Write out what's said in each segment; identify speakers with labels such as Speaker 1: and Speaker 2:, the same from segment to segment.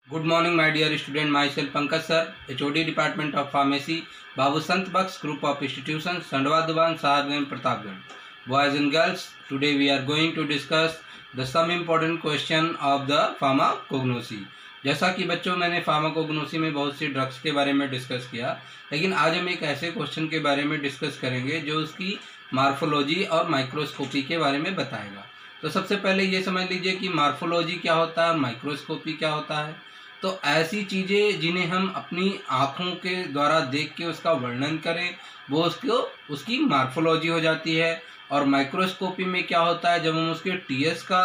Speaker 1: Good morning, my dear student. Myself Pankaj sir, HOD Department of Pharmacy, Babu Sant Baks Group of Institutions, Sandwa Duban, Saharganj, Pratapgarh. Boys and girls, today we are going to discuss the some important question of the pharmacognosy. जैसा कि बच्चों मैंने pharmacognosy में बहुत सी drugs के बारे में discuss किया, लेकिन आज हम एक ऐसे क्वेश्चन के बारे में डिस्कस करेंगे जो उसकी मार्फोलॉजी और माइक्रोस्कोपी के बारे में बताएगा। तो सबसे पहले ये समझ लीजिए कि मार्फोलॉजी क्या होता है, माइक्रोस्कोपी क्या होता है। तो ऐसी चीज़ें जिन्हें हम अपनी आँखों के द्वारा देख के उसका वर्णन करें, वो उसकी मार्फोलॉजी हो जाती है। और माइक्रोस्कोपी में क्या होता है, जब हम उसके टीएस का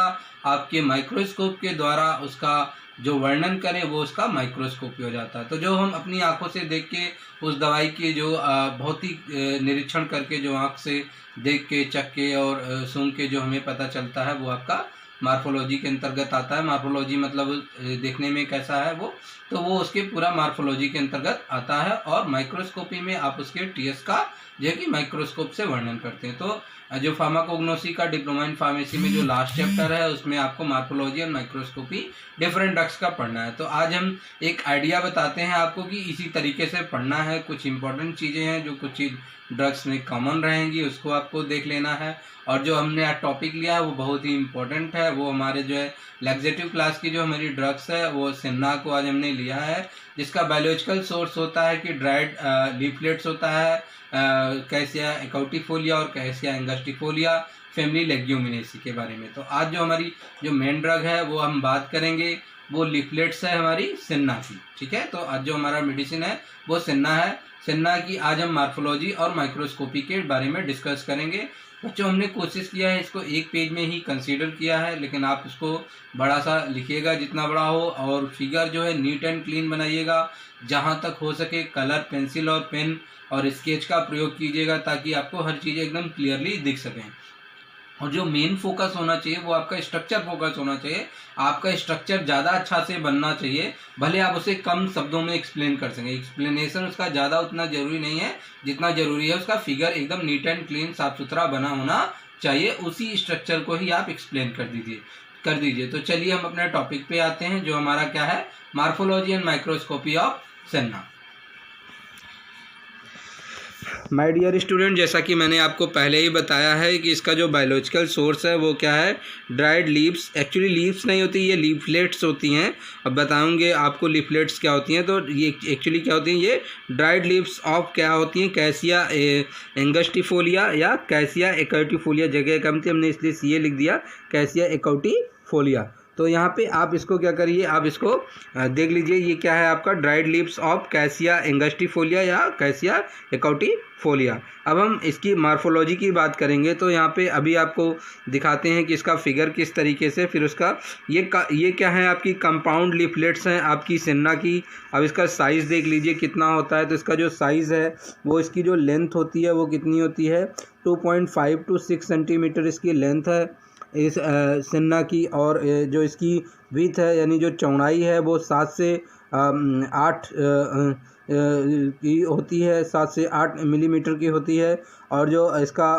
Speaker 1: आपके माइक्रोस्कोप के द्वारा उसका जो वर्णन करें वो उसका माइक्रोस्कोपी हो जाता है। तो जो हम अपनी आंखों से देख के उस दवाई के जो भौतिक निरीक्षण करके जो आंख से देख के चख के और सूंघ के जो हमें पता चलता है वो आपका मार्फोलॉजी के अंतर्गत आता है। मार्फोलॉजी मतलब देखने में कैसा है तो वो उसके पूरा मार्फोलॉजी के अंतर्गत आता है। और माइक्रोस्कोपी में आप उसके टीएस का जो कि माइक्रोस्कोप से वर्णन करते हैं। तो जो फार्माकोग्नोसी का डिप्लोमा इन फार्मेसी में जो लास्ट चैप्टर है उसमें आपको मार्फोलॉजी और माइक्रोस्कोपी डिफरेंट ड्रग्स का पढ़ना है। तो आज हम एक आइडिया बताते हैं आपको कि इसी तरीके से पढ़ना है। कुछ इंपॉर्टेंट चीज़ें हैं जो कुछ ड्रग्स में कॉमन रहेंगी, उसको आपको देख लेना है। और जो हमने आज टॉपिक लिया है वो बहुत ही इंपॉर्टेंट है। वो हमारे जो है लैक्सेटिव क्लास की जो हमारी ड्रग्स है वो सिन्ना को आज हमने लिया है, जिसका बायोलॉजिकल सोर्स होता है कि ड्राइड लीफलेट्स होता है कैसिया एकाउटिफोलिया और कैसिया एंगस्टिफोलिया फैमिली लेग्यूमिनेसी के बारे में। तो आज जो हमारी जो मेन ड्रग है वो हम बात करेंगे वो लीफलेट्स है हमारी सिन्ना की, ठीक है। तो आज जो हमारा मेडिसिन है वो सिन्ना है। सिन्ना की आज हम मार्फोलॉजी और माइक्रोस्कोपी के बारे में डिस्कस करेंगे। बच्चों हमने कोशिश किया है इसको एक पेज में ही कंसीडर किया है, लेकिन आप इसको बड़ा सा लिखिएगा जितना बड़ा हो, और फिगर जो है नीट एंड क्लीन बनाइएगा। जहाँ तक हो सके कलर पेंसिल और पेन और स्केच का प्रयोग कीजिएगा ताकि आपको हर चीज़ एकदम क्लियरली दिख सकें। और जो मेन फोकस होना चाहिए वो आपका स्ट्रक्चर फोकस होना चाहिए। आपका स्ट्रक्चर ज़्यादा अच्छा से बनना चाहिए, भले आप उसे कम शब्दों में एक्सप्लेन कर सकें। एक्सप्लेनेशन उसका ज़्यादा उतना ज़रूरी नहीं है जितना ज़रूरी है उसका फिगर एकदम नीट एंड क्लीन साफ सुथरा बना होना चाहिए। उसी स्ट्रक्चर को ही आप एक्सप्लेन कर दीजिए। तो चलिए हम अपने टॉपिक पे आते हैं जो हमारा क्या है, मार्फोलॉजी एंड माइक्रोस्कोपी ऑफ सिन्ना। माय डियर स्टूडेंट, जैसा कि मैंने आपको पहले ही बताया है कि इसका जो बायोलॉजिकल सोर्स है वो क्या है, ड्राइड लीव्स। एक्चुअली लीव्स नहीं होती, ये लीफलेट्स होती हैं। अब बताऊंगे आपको लीफलेट्स क्या होती हैं। तो ये एक्चुअली क्या होती हैं, ये ड्राइड लीव्स ऑफ क्या होती हैं, कैसिया एंगस्टिफोलिया या कैसिया एकाउटिफोलिया। जगह कम थी हमने इसलिए सीए लिख दिया, कैसिया एकाउटिफोलिया। तो यहाँ पे आप इसको क्या करिए, आप इसको देख लीजिए ये क्या है आपका ड्राइड लीव्स ऑफ कैसिया एंगस्टिफोलिया या कैसिया एकाउटिफोलिया। अब हम इसकी मार्फोलॉजी की बात करेंगे। तो यहाँ पे अभी आपको दिखाते हैं कि इसका फिगर किस तरीके से, फिर उसका ये क्या है आपकी कंपाउंड लीफलेट्स हैं आपकी सिन्ना की। अब इसका साइज़ देख लीजिए कितना होता है। तो इसका जो साइज़ है वो इसकी जो लेंथ होती है वो कितनी होती है, 2.5 to 6 सेंटीमीटर इसकी लेंथ है इस सिन्ना की। और जो इसकी विड्थ है यानी जो चौड़ाई है वो 7 से 8 की होती है, 7 से 8 मिलीमीटर की होती है। और जो इसका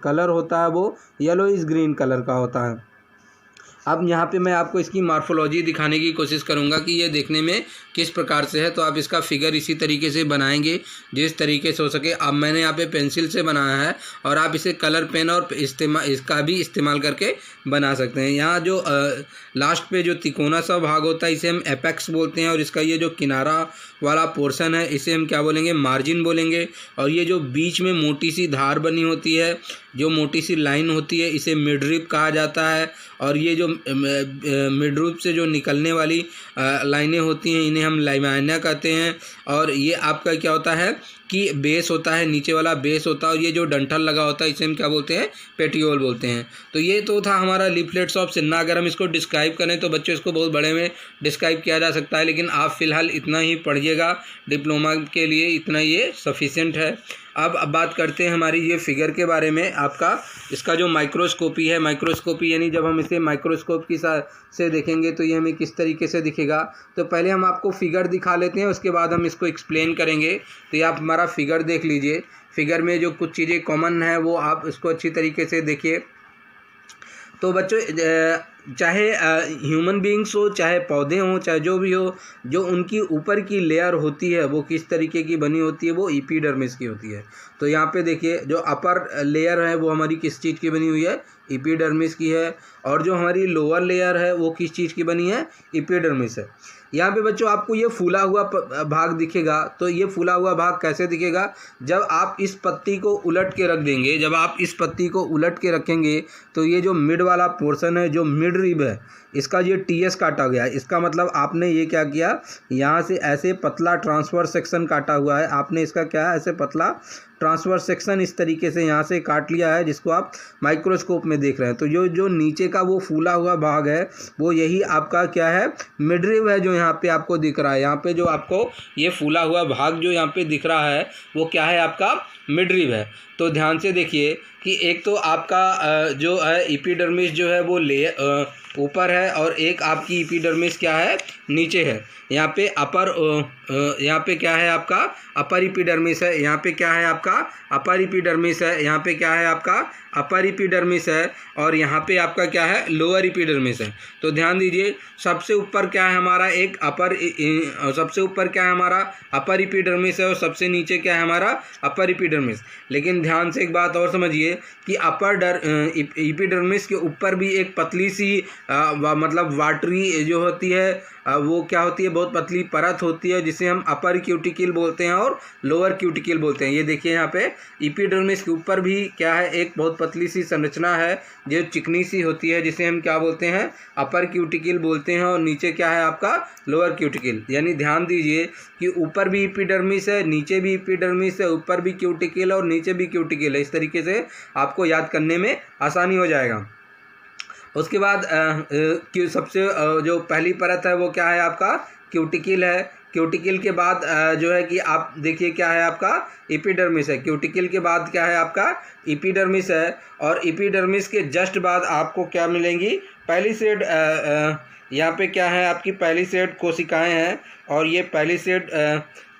Speaker 1: कलर होता है वो येलोइश ग्रीन कलर का होता है। अब यहाँ पे मैं आपको इसकी मार्फोलॉजी दिखाने की कोशिश करूँगा कि ये देखने में किस प्रकार से है। तो आप इसका फिगर इसी तरीके से बनाएंगे जिस तरीके से हो सके। अब मैंने यहाँ पे पेंसिल से बनाया है और आप इसे कलर पेन और इसका भी इस्तेमाल करके बना सकते हैं। यहाँ जो लास्ट पे जो तिकोना सा भाग होता है इसे हम एपेक्स बोलते हैं, और इसका ये जो किनारा वाला पोर्शन है इसे हम क्या बोलेंगे, मार्जिन बोलेंगे। और ये जो बीच में मोटी सी धार बनी होती है, जो मोटी सी लाइन होती है, इसे मिडरिप कहा जाता है। और ये जो मिडरिप से जो निकलने वाली लाइनें होती हैं इन्हें हम लाइमानिया कहते हैं। और ये आपका क्या होता है कि बेस होता है, नीचे वाला बेस होता है। और ये जो डंठल लगा होता है इसे हम क्या बोलते हैं, पेटियोल बोलते हैं। तो ये तो था हमारा लीफलेट्स ऑफ सिन्ना। अगर हम इसको डिस्क्राइब करें तो बच्चों इसको बहुत बड़े में डिस्क्राइब किया जा सकता है, लेकिन आप फिलहाल इतना ही पढ़िएगा, डिप्लोमा के लिए इतना ये सफिशिएंट है। अब बात करते हैं हमारी ये फिगर के बारे में। आपका इसका जो माइक्रोस्कोपी है, माइक्रोस्कोपी यानी जब हम इसे माइक्रोस्कोप की से देखेंगे तो ये हमें किस तरीके से दिखेगा। तो पहले हम आपको फिगर दिखा लेते हैं, उसके बाद हम इसको एक्सप्लेन करेंगे। तो ये आप हमारा फिगर देख लीजिए। फिगर में जो कुछ चीज़ें कॉमन हैं वो आप इसको अच्छी तरीके से देखिए। तो बच्चों चाहे ह्यूमन बीइंग्स हो, चाहे पौधे हों, चाहे जो भी हो, जो उनकी ऊपर की लेयर होती है वो किस तरीके की बनी होती है, वो एपिडर्मिस की होती है। तो यहाँ पे देखिए जो अपर लेयर है वो हमारी किस चीज़ की बनी हुई है, एपिडर्मिस की है, और जो हमारी लोअर लेयर है वो किस चीज़ की बनी है, एपिडर्मिस है। यहाँ पे बच्चों आपको ये फूला हुआ भाग दिखेगा। तो ये फूला हुआ भाग कैसे दिखेगा, जब आप इस पत्ती को उलट के रख देंगे, जब आप इस पत्ती को उलट के रखेंगे तो ये जो मिड वाला पोर्शन है, जो मिड रिब है, इसका ये टीएस काटा गया है। इसका मतलब आपने ये क्या किया, यहाँ से ऐसे पतला ट्रांसफर सेक्शन काटा हुआ है, आपने इसका क्या है, ऐसे पतला ट्रांसफर सेक्शन इस तरीके से यहाँ से काट लिया है, जिसको आप माइक्रोस्कोप में देख रहे हैं। तो जो नीचे का वो फूला हुआ भाग है वो यही आपका क्या है, मिडरिब है, जो यहाँ पे आपको दिख रहा है। यहाँ पे जो आपको ये फूला हुआ भाग जो यहाँ पे दिख रहा है वो क्या है, आपका मिडरिब है। तो ध्यान से देखिए कि एक तो आपका जो है एपिडर्मिस जो है वो ऊपर है, और एक आपकी एपिडर्मिस क्या है, नीचे है। यहाँ पे यहाँ पे क्या है आपका अपर एपिडर्मिस है, यहाँ पे क्या है आपका अपर एपिडर्मिस है, यहाँ पे क्या है आपका अपर एपिडर्मिस है, और यहाँ पे आपका क्या है, लोअर एपिडर्मिस है। तो ध्यान दीजिए सबसे ऊपर क्या है हमारा, एक सबसे ऊपर क्या है हमारा अपर एपिडर्मिस है, और सबसे नीचे क्या है हमारा अपर एपिडर्मिस। लेकिन ध्यान से एक बात और समझिए कि अपर एपिडर्मिस के ऊपर भी एक पतली सी मतलब वाटरी जो होती है, वो क्या होती है, बहुत पतली परत होती है, जिसे हम अपर क्यूटिकल बोलते हैं और लोअर क्यूटिकल बोलते हैं। ये देखिए यहाँ पे एपिडर्मिस के ऊपर भी क्या है, एक बहुत पतली सी संरचना है जो चिकनी सी होती है, जिसे हम क्या बोलते हैं, अपर क्यूटिकल बोलते हैं, और नीचे क्या है आपका लोअर क्यूटिकल। यानी ध्यान दीजिए कि ऊपर भी एपिडर्मिस है, नीचे भी एपिडर्मिस है, ऊपर भी क्यूटिकल और नीचे भी क्यूटिकल है। इस तरीके से आपको याद करने में आसानी हो जाएगा। उसके बाद सबसे जो पहली परत है वो क्या है आपका क्यूटिकल है। क्यूटिकल के बाद जो है कि आप देखिए क्या है आपका एपिडर्मिस है। क्यूटिकल के बाद क्या है आपका एपिडर्मिस है, और एपिडर्मिस के जस्ट बाद आपको क्या मिलेंगी, पैलिसेड। यहाँ पे क्या है आपकी पैलिसेड कोशिकाएं हैं, और ये पैलिसेड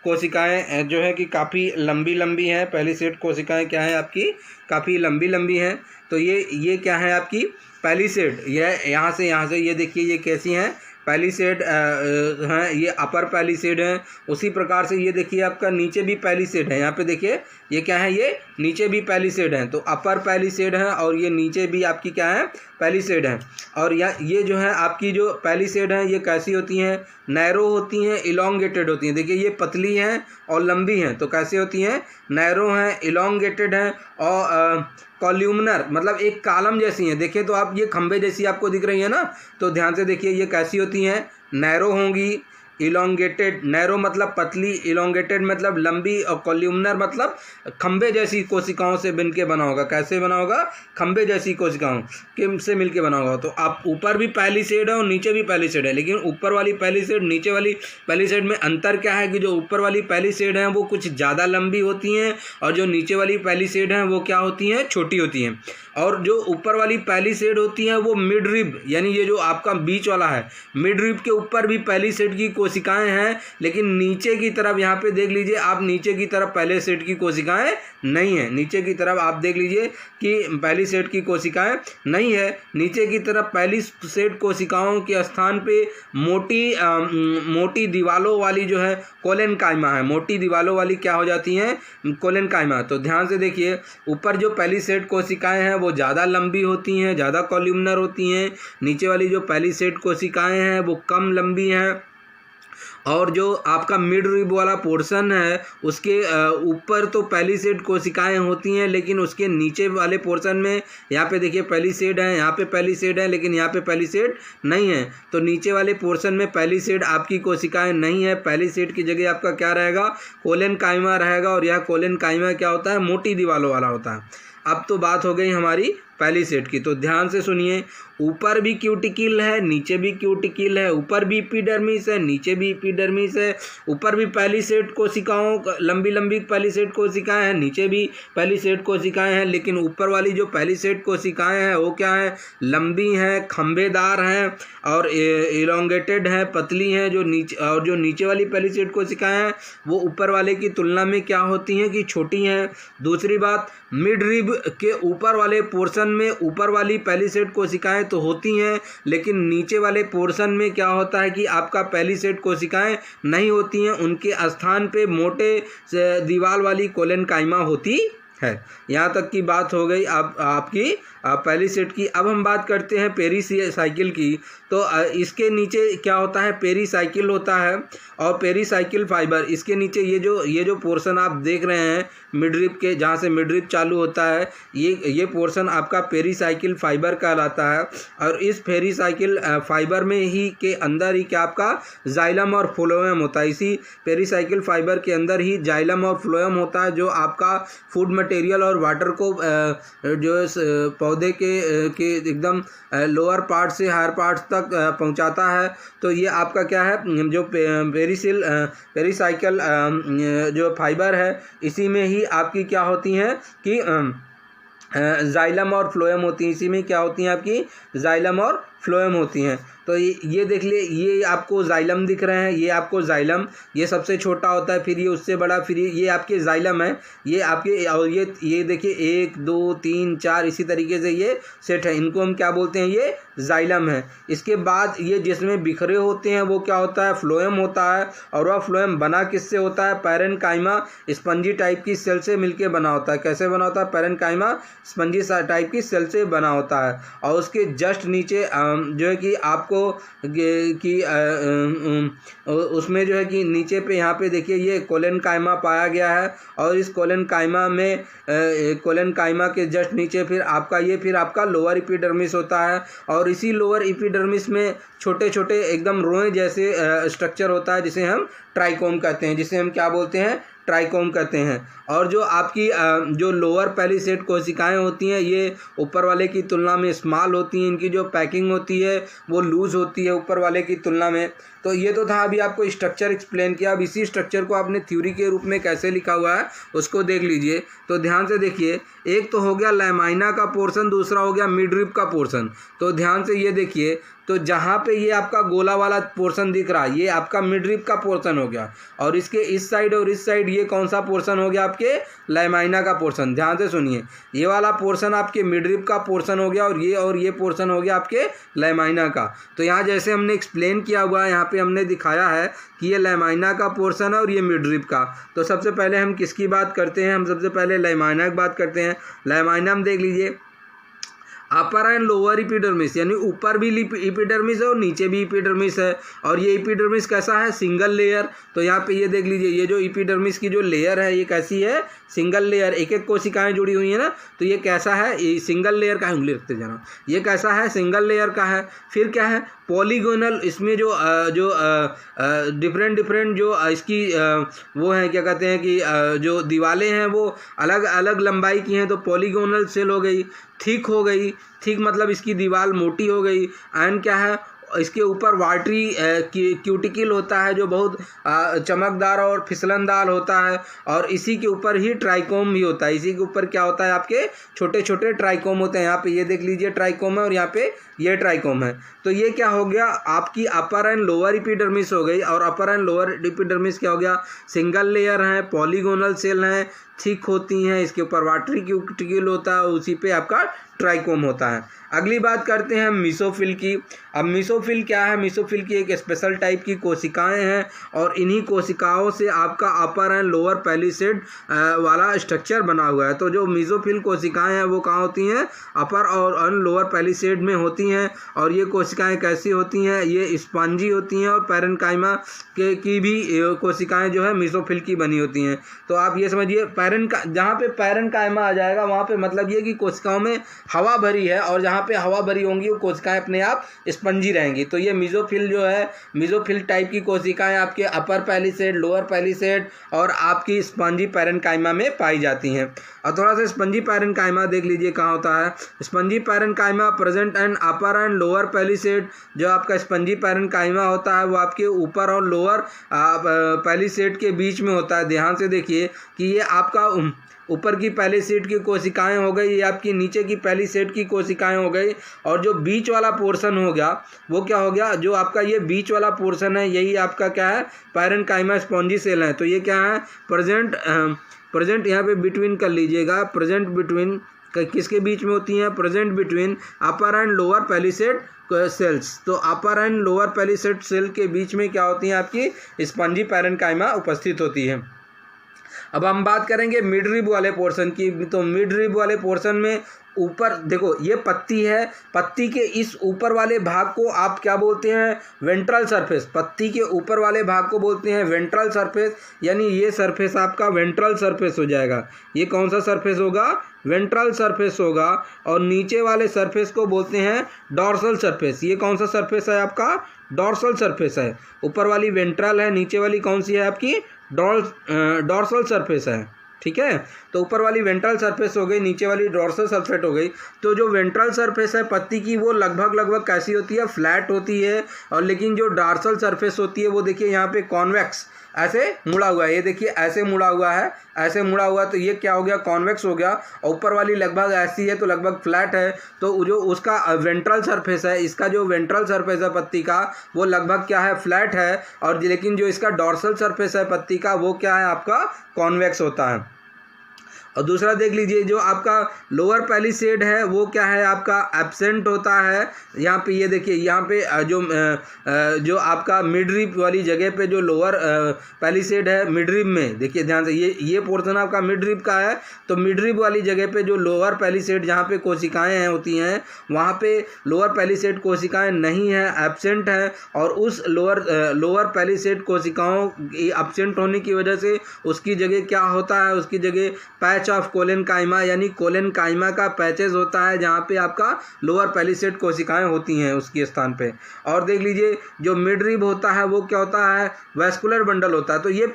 Speaker 1: कोशिकाएं जो है कि काफ़ी लंबी लंबी हैं। पैलिसेड कोशिकाएं क्या है आपकी काफ़ी लंबी लंबी हैं। तो ये क्या है आपकी पैलिसेड। ये यहाँ से ये देखिए ये कैसी हैं, पैलिसेड हैं, ये अपर पैलिसेड हैं। उसी प्रकार से ये देखिए आपका नीचे भी पैलिसेड है। यहाँ पे देखिए ये क्या है, ये नीचे भी पैलिसेड हैं। तो अपर पैलिसेड हैं और ये नीचे भी आपकी क्या है पैलिसेड हैं। और ये जो है आपकी जो पैलिसेड हैं ये कैसी होती हैं, नैरो होती हैं, इलोंगेटेड होती हैं। देखिए ये पतली हैं और लंबी हैं, तो कैसे होती हैं, नैरो हैं, इलोंगेटेड हैं, और कॉल्यूमनर मतलब एक कॉलम जैसी हैं। देखिए तो आप ये खंबे जैसी आपको दिख रही है ना, तो ध्यान से देखिए ये कैसी होती हैं, नैरो होंगी, इलोंगेटेड। नैरो मतलब पतली, इलोंगेटेड मतलब लंबी, और कॉल्यूमनर मतलब खंबे जैसी कोशिकाओं से बन के बना होगा। कैसे बना होगा, खंबे जैसी कोशिकाओं के से मिलके बना होगा। तो आप ऊपर भी पैलिसेड है और नीचे भी पैलिसेड है, लेकिन ऊपर वाली पैलिसेड नीचे वाली पैलिसेड में अंतर क्या है कि जो ऊपर वाली पैलिसेड हैं वो कुछ ज़्यादा लंबी होती हैं, और जो नीचे वाली पैलिसेड हैं वो क्या होती हैं, छोटी होती हैं। और जो ऊपर वाली पैलिसेड होती है वो मिड रिब, यानी ये जो आपका बीच वाला है, मिड रिब के ऊपर भी पैलिसेड की कोशिकाएं हैं, लेकिन नीचे की तरफ यहाँ पे देख लीजिए आप, नीचे की तरफ पैलिसेड की कोशिकाएं नहीं है। नीचे की तरफ आप देख लीजिए कि पैलिसेड की कोशिकाएं नहीं है। नीचे की तरफ पैलिसेड कोशिकाओं के स्थान पे मोटी दीवालों वाली जो है कोलेनकाइमा है। मोटी दीवालों वाली क्या हो जाती हैं, कोलेनकाइमा। तो ध्यान से देखिए ऊपर जो पैलिसेड कोशिकाएं हैं वो ज़्यादा लंबी होती हैं, ज़्यादा कॉल्यूमनर होती हैं। नीचे वाली जो पैलिसेड कोशिकाएं हैं वो कम लंबी हैं। और जो आपका मिड रिब वाला पोर्शन है उसके ऊपर तो पैलिसेड कोशिकाएं होती हैं, लेकिन उसके नीचे वाले पोर्शन में यहाँ पे देखिए पैलिसेड है, यहाँ पे पैलिसेड है, लेकिन यहाँ पे पैलिसेड नहीं है। तो नीचे वाले पोर्शन में पैलिसेड आपकी कोशिकाएं नहीं है। पैलिसेड की जगह आपका क्या रहेगा, कोलेनकाइमा रहेगा, और यह कोलेनकाइमा क्या होता है, मोटी दीवालों वाला होता है। अब तो बात हो गई हमारी पैलिसेड की। तो ध्यान से सुनिए, ऊपर भी क्यूटिकल है, नीचे भी क्यूटिकल है, ऊपर भी एपिडर्मिस है, नीचे भी एपिडर्मिस है, ऊपर भी पैलिसेड कोशिकाओं लंबी लंबी पैलिसेड कोशिकाएं हैं, नीचे भी पैलिसेड कोशिकाएं हैं। लेकिन ऊपर वाली जो पैलिसेड कोशिकाएं हैं वो क्या है, लंबी हैं, खंभेदार हैं और इलोंगेटेड हैं, पतली हैं। जो नीचे वाली पैलिसेड कोशिकाएं हैं वो ऊपर वाले की तुलना में क्या होती हैं कि छोटी हैं। दूसरी बात, मिड रिब के ऊपर वाले पोर्शन में ऊपर वाली पेलिसेड कोशिकाएं तो होती हैं, लेकिन नीचे वाले पोर्शन में क्या होता है कि आपका पेलिसेड कोशिकाएं नहीं होती हैं, उनके स्थान पे मोटे दीवार वाली कोलेनकाइमा होती है। यहाँ तक की बात हो गई आपकी पेलिसेड की। अब हम बात करते हैं पेरीसाइकिल की। तो इसके नीचे क्या होता है, पेरीसाइकिल होता है और पेरीसाइकिल फाइबर। इसके नीचे ये जो पोर्शन आप देख रहे हैं मिडरिप के, जहाँ से मिडरिप चालू होता है, ये पोर्शन आपका पेरीसाइकिल फाइबर कहलाता है। और इस पेरीसाइकिल फाइबर में ही के अंदर ही क्या आपका जाइलम और फ्लोएम होता है। इसी पेरीसाइकिल फाइबर के अंदर ही जाइलम और फ्लोएम होता है, जो आपका फूड मटेरियल और वाटर को जो पौधे के एकदम लोअर पार्ट से हायर पार्ट तक पहुंचाता है। तो ये आपका क्या है, जो पेरीसाइकिल जो फाइबर है, इसी में ही आपकी क्या होती हैं कि जाइलम और फ्लोएम होती हैं। इसी में क्या होती हैं आपकी जाइलम और फ्लोएम होती हैं। तो ये देख लिए, ये आपको जाइलम दिख रहे हैं, ये आपको जाइलम, ये सबसे छोटा होता है, फिर ये उससे बड़ा, फिर ये आपके जाइलम है, ये आपके, और ये देखिए 1 2 3 4 इसी तरीके से ये सेट है। इनको हम क्या बोलते हैं, ये जाइलम है। इसके बाद ये जिसमें बिखरे होते हैं वो क्या होता है, फ्लोएम होता है। और वह फ्लोएम बना किससे होता है, पैरेन्काइमा स्पंजी टाइप की सेल से मिलके बना होता है। कैसे बना होता है, पैरेन्काइमा स्पंजी टाइप की सेल से बना होता है। और उसके जस्ट नीचे जो है कि आपको कि उसमें जो है कि नीचे पे यहाँ पे देखिए ये कोलेनकाइमा पाया गया है। और इस कोलेनकाइमा में कोलेनकाइमा के जस्ट नीचे फिर आपका लोअर एपिडर्मिस होता है। और इसी लोअर एपिडर्मिस में छोटे छोटे एकदम रोए जैसे स्ट्रक्चर होता है, जिसे हम ट्राइकोम कहते हैं, जिसे हम क्या बोलते हैं, ट्राइकोम कहते हैं। और जो आपकी जो लोअर पेलिसेड कोशिकाएं होती हैं, ये ऊपर वाले की तुलना में स्मॉल होती हैं। इनकी जो पैकिंग होती है वो लूज़ होती है ऊपर वाले की तुलना में। तो ये तो था अभी आपको स्ट्रक्चर एक्सप्लेन किया। अब इसी स्ट्रक्चर को आपने थ्योरी के रूप में कैसे लिखा हुआ है उसको देख लीजिए। तो ध्यान से देखिए, एक तो हो गया लैमाइना का पोर्शन, दूसरा हो गया मिडरिप का पोर्शन। तो ध्यान से ये देखिए, तो जहाँ पे ये आपका गोला वाला पोर्शन दिख रहा है, ये आपका मिडरिप का पोर्शन हो गया। और इसके इस साइड और इस साइड ये कौन सा पोर्शन हो गया, आपके लैमाइना का पोर्शन। ध्यान से सुनिए, ये वाला पोर्शन आपके मिडरिप का पोर्शन हो गया, और ये पोर्शन हो गया आपके लैमाइना का। तो यहाँ जैसे हमने एक्सप्लेन किया हुआ है, यहाँ पे हमने दिखाया है कि ये लैमाइना का पोर्शन है और ये मिडरिप का। तो सबसे पहले हम किसकी बात करते हैं, हम सबसे पहले लैमाइना की बात करते हैं। लैमाइना हम देख लीजिए, अपर एंड लोअर एपिडर्मिस, यानी ऊपर भी एपिडर्मिस है और नीचे भी एपिडर्मिस है। और ये एपिडर्मिस कैसा है, सिंगल लेयर। तो यहाँ पे ये देख लीजिए, ये जो एपिडर्मिस की जो लेयर है ये कैसी है, सिंगल लेयर, एक एक कोशिकाएं जुड़ी हुई है ना। तो ये कैसा है, ये सिंगल लेयर का है, उंगली रखते जाना, ये कैसा है, सिंगल लेयर का है। फिर क्या है, पॉलीगोनल, इसमें जो डिफरेंट जो इसकी वो हैं, क्या कहते हैं कि जो दीवारें हैं वो अलग अलग लंबाई की हैं। तो पॉलीगोनल सेल हो गई, थिक हो गई, थिक मतलब इसकी दीवार मोटी हो गई। एंड क्या है, इसके ऊपर वाटरी क्यूटिकल होता है जो बहुत चमकदार और फिसलनदार होता है। और इसी के ऊपर ही ट्राइकोम भी होता है। इसी के ऊपर क्या होता है, आपके छोटे छोटे ट्राइकोम होते हैं। यहाँ पे ये देख लीजिए ट्राइकोम है और यहाँ पे ये ट्राइकोम है। तो ये क्या हो गया, आपकी अपर एंड लोअर एपिडर्मिस हो गई। और अपर एंड लोअर एपिडर्मिस क्या हो गया, सिंगल लेयर है, पॉलीगोनल सेल हैं, थिक होती हैं, इसके ऊपर वाटरी क्यूटिकल होता है, उसी पे आपका ट्राइकोम होता है। अगली बात करते हैं मीसोफिल की। अब मीसोफिल क्या है, मीसोफिल की एक स्पेशल टाइप की कोशिकाएं हैं और इन्हीं कोशिकाओं से आपका अपर एंड लोअर पेलिसेड वाला स्ट्रक्चर बना हुआ है। तो जो मीसोफिल कोशिकाएं हैं वो कहाँ होती हैं, अपर और लोअर पेलिसेड में होती हैं। और ये कोशिकाएं कैसी होती हैं, ये स्पंजी होती हैं और पैरेन्काइमा की भी कोशिकाएं जो है मीसोफिल की बनी होती हैं। तो आप ये समझिए, जहाँ पे पैरेन्काइमा आ जाएगा वहाँ पे मतलब ये कि कोशिकाओं में हवा भरी है, और जहाँ पे हवा भरी होंगी वो कोशिकाएं अपने आप स्पंजी रहेंगी। तो ये मीसोफिल जो है, मीसोफिल टाइप की कोशिकाएं आपके अपर पेलिसेड, लोअर पेलिसेड और आपकी स्पंजी पैरेन्काइमा में पाई जाती हैं। और थोड़ा सा स्पंजी पैरेन्काइमा देख लीजिए कहाँ होता है। Spongy parenchyma present and upper and lower palisade. जो आपका स्पंजी पैरेन्काइमा होता है वो आपके ऊपर और लोअर पेलिसेड के बीच में होता है। ध्यान से देखिए कि ये आपका ऊपर की पेलिसेड की कोशिकाएं हो गई, ये आपकी नीचे की पेलिसेड की कोशिकाएं हो गई। और जो बीच वाला पोर्शन हो गया वो क्या हो गया, जो आपका ये बीच वाला पोर्शन है यही आपका क्या है, पैरेन्काइमा स्पॉन्जी सेल है। तो ये क्या है, प्रेजेंट यहाँ पे बिटवीन कर लीजिएगा, प्रेजेंट बिटवीन किसके बीच में होती हैं? Present between upper and lower palisade cells. तो upper and lower palisade cell के बीच में क्या होती हैं? आपकी स्पंजी पैरेन्काइमा उपस्थित होती है। अब हम बात करेंगे मिड रिब वाले पोर्शन की। तो मिड रिब वाले पोर्शन में ऊपर देखो ये पत्ती है, पत्ती के इस ऊपर वाले भाग को आप क्या बोलते हैं? Ventral surface. पत्ती के ऊपर वाले भाग को बोलते हैं वेंट्रल सरफेस, यानी ये सरफेस आपका वेंट्रल सरफेस हो जाएगा। ये कौन सा सरफेस होगा? वेंट्रल सरफेस होगा। और नीचे वाले सरफेस को बोलते हैं डॉर्सल सरफेस। ये कौन सा सरफेस है आपका? डॉर्सल सरफेस है। ऊपर वाली वेंट्रल है, नीचे वाली कौन सी है आपकी? डॉर्सल सरफेस है। ठीक है, तो ऊपर वाली वेंट्रल सरफेस हो गई, नीचे वाली डॉर्सल सरफेस हो गई। तो जो वेंट्रल सरफेस है पत्ती की वो लगभग कैसी होती है? फ्लैट होती है। और लेकिन जो डॉर्सल सरफेस होती है वो देखिए यहाँ पे कॉन्वेक्स ऐसे मुड़ा हुआ है। ये देखिए ऐसे मुड़ा हुआ है, ऐसे मुड़ा हुआ, तो ये क्या हो गया? कॉन्वेक्स हो गया। और ऊपर वाली लगभग ऐसी है तो लगभग फ्लैट है। तो जो उसका वेंट्रल सरफेस है, इसका जो वेंट्रल सरफेस है पत्ती का वो लगभग क्या है? फ्लैट है। और लेकिन जो इसका डॉर्सल सरफेस है पत्ती का वो क्या है? आपका कॉन्वेक्स होता है। और दूसरा देख लीजिए, जो आपका लोअर पैलिसेड है वो क्या है? आपका एब्सेंट होता है। यहाँ पे ये देखिए, यहाँ पे जो आपका मिड रिब वाली जगह पे जो लोअर पैलिसेड है मिड रिब में, देखिए ध्यान से, ये पोर्शन आपका मिड रिब का है। तो मिड रिब वाली जगह पे जो लोअर पैलिसेड जहाँ पे कोशिकाएँ होती हैं वहाँ पे लोअर पैलिसेड कोशिकाएँ नहीं हैं, एब्सेंट हैं। और उस लोअर पैलिसेड कोशिकाओं एब्सेंट होने की वजह से उसकी जगह क्या होता है? उसकी जगह पैच ऑफ कोलेनकाइमा, यानी कोलेनकाइमा का पैचेस होता है जहाँ पे आपका लोअर पैलिसेड कोशिकाएं होती हैं उसके स्थान पे। और देख लीजिए जो मिड रिब होता है वो क्या होता है? वैस्कुलर बंडल होता है। तो ये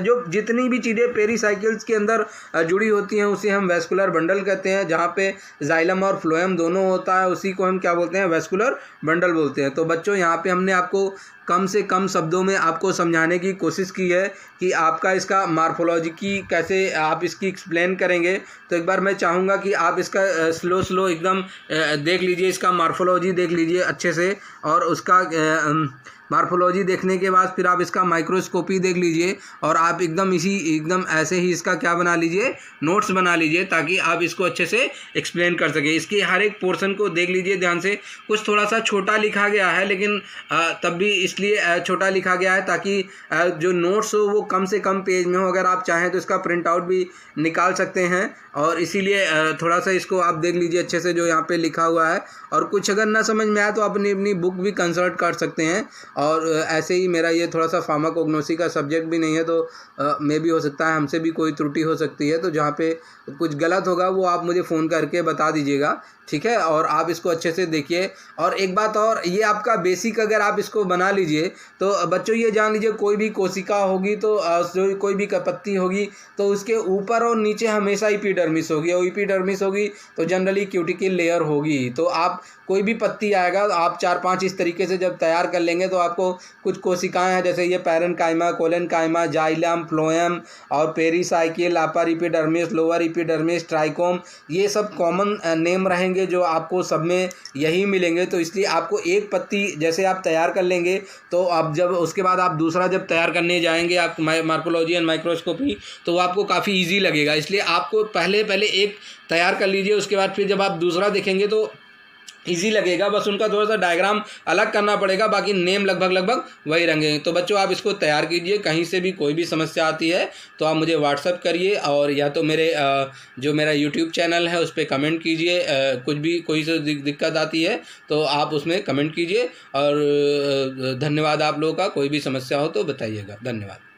Speaker 1: जो जितनी भी चीज़ें पेरीसाइकिल्स के अंदर जुड़ी होती हैं उसे हम वैस्कुलर बंडल कहते हैं। जहाँ पे जाइलम और फ्लोएम दोनों होता है उसी को हम क्या बोलते हैं? वैस्कुलर बंडल बोलते हैं। तो बच्चों यहाँ पे हमने आपको कम से कम शब्दों में आपको समझाने की कोशिश की है कि आपका इसका मार्फोलॉजी की कैसे आप इसकी एक्सप्लेन करेंगे। तो एक बार मैं चाहूँगा कि आप इसका स्लो एकदम देख लीजिए, इसका मार्फोलॉजी देख लीजिए अच्छे से। और उसका मार्फोलॉजी देखने के बाद फिर आप इसका माइक्रोस्कोपी देख लीजिए। और आप एकदम ऐसे ही इसका क्या बना लीजिए? नोट्स बना लीजिए, ताकि आप इसको अच्छे से एक्सप्लेन कर सके। इसके हर एक पोर्शन को देख लीजिए ध्यान से। कुछ थोड़ा सा छोटा लिखा गया है, लेकिन तब भी इसलिए छोटा लिखा गया है ताकि जो नोट्स हो वो कम से कम पेज में हो। अगर आप चाहें तो इसका प्रिंट आउट भी निकाल सकते हैं। और इसीलिए थोड़ा सा इसको आप देख लीजिए अच्छे से जो यहाँ पे लिखा हुआ है। और कुछ अगर ना समझ में आए तो अपनी बुक भी कंसल्ट कर सकते हैं। और ऐसे ही मेरा ये थोड़ा सा फार्माकोग्नोसी का सब्जेक्ट भी नहीं है, तो मे भी हो सकता है हमसे भी कोई त्रुटि हो सकती है। तो जहाँ पे कुछ गलत होगा वो आप मुझे फ़ोन करके बता दीजिएगा, ठीक है। और आप इसको अच्छे से देखिए। और एक बात और, ये आपका बेसिक अगर आप इसको बना लीजिए तो बच्चों ये जान लीजिए कोई भी कोशिका होगी तो जो कोई भी पत्ती होगी तो उसके ऊपर और नीचे हमेशा एपिडर्मिस होगी। और एपिडर्मिस होगी तो जनरली क्यूटिकल लेयर होगी। तो आप कोई भी पत्ती आएगा आप 4-5 इस तरीके से जब तैयार कर लेंगे तो आपको कुछ कोशिकाएं हैं जैसे ये पैरेन्काइमा, कोलेनकाइमा, जाइलम, फ्लोएम और pericycle, upper epidermis, lower epidermis, trichome, ये सब कॉमन नेम रहेंगे जो आपको सब में यही मिलेंगे। तो इसलिए आपको एक पत्ती जैसे आप तैयार कर लेंगे तो आप जब उसके बाद आप दूसरा जब तैयार करने जाएंगे आप मार्फोलॉजी एंड माइक्रोस्कोपी, तो वो आपको काफ़ी ईजी लगेगा। इसलिए आपको पहले एक तैयार कर लीजिए, उसके बाद फिर जब आप दूसरा देखेंगे तो इजी लगेगा। बस उनका थोड़ा सा डायग्राम अलग करना पड़ेगा, बाकी नेम लगभग वही रहेंगे। तो बच्चों आप इसको तैयार कीजिए। कहीं से भी कोई भी समस्या आती है तो आप मुझे व्हाट्सअप करिए, और या तो मेरे जो मेरा यूट्यूब चैनल है उस पर कमेंट कीजिए। कुछ भी कोई से दिक्कत आती है तो आप उसमें कमेंट कीजिए। और धन्यवाद आप लोगों का। कोई भी समस्या हो तो बताइएगा। धन्यवाद।